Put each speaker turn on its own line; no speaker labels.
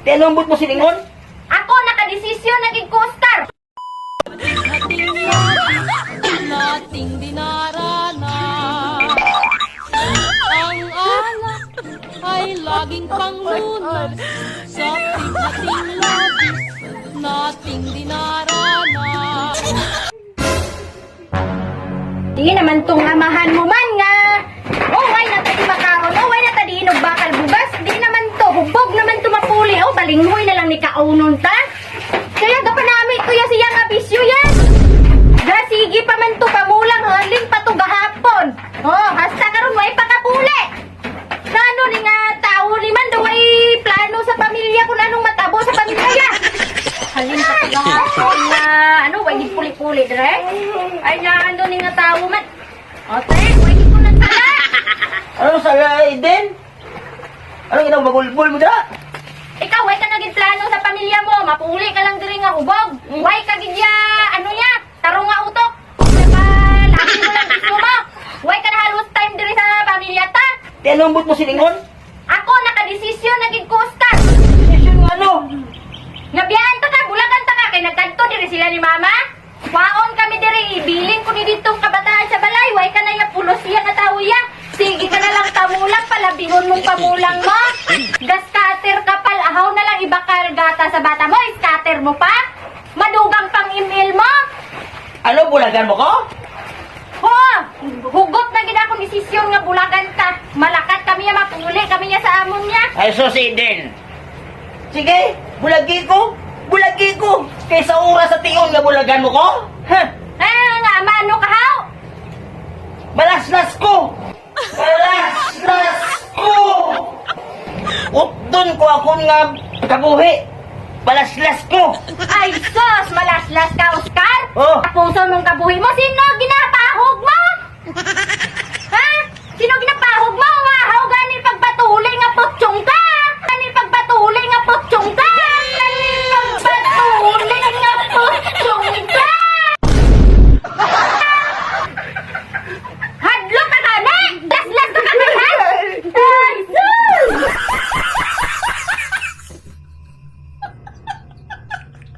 Tinambot mo silingon?
Ako nakadesisyon naging co-star.
Nating dinarana. Ang alak ay laging panglunas sa tignating labis nating dinarana.
Di naman tong amahan mo man nga. Why na tadi makaon? Why na tadi inog bakal bugas? Di naman to. Hubog naman to mapuli. Balinghoy na lang ni kaunon ta. Kaya gapanamit ko ya siya nga bisyo yan. Sige pa man to pamulang halin pa to gahapon. Hasta karon way pakapuli. Nano ni nga tao ni man daw ay plano sa pamilya kung anong matabo sa pamilya. Halin pa to gahapon na way puli-puli dire. Ay na ano ni nga tao man. Ote, way ko na sala.
Ano sala, Eden? Ano ginang bagulbol mo da?
Ikaw, way ka naging plano sa pamilya mo. Mapuli ka lang diri nga hubog. Way ka gidya, ano ya, tarong nga utok. Diba, lagi mo lang gusto mo. Way ka na halos time diri sa pamilya ta.
Tinambot mo silingon?
Ako, nakadesisyon, naging co-star.
Desisyon nga ano?
Nga biyaan ta ka, bulagan ta ka. Kay nagkanto diri sila ni mama. Waon kami diri, ibiling ko ni ditong kabataan sa balay. Way ka na ya, pulos iya na tao ya. Sige ka na lang tamulang, palabihon mong pamulang mo. Gas-cutter ka pal, ahaw na lang ibakal gata sa bata mo, scatter mo pa. Madugang pang email mo.
Ano, bulagan mo ko?
Hugot na gina akong desisyon nga bulagan ka. Malakat kami ya, mapuli kami ya sa amon niya.
Ay, sus, Eden. Sige, bulagi ko. Bulagi ko. Kaysa oras sa tion nga bulagan mo ko? Ha?
Nga amano ka haw?
Balaslas ko! Balaslas ko! Utton ko akong nga kabuhi. Balaslas ko!
Ay sus, malaslas ka, Oscar.
Oh.
Sa puso mong kabuhi mo, sino ginapa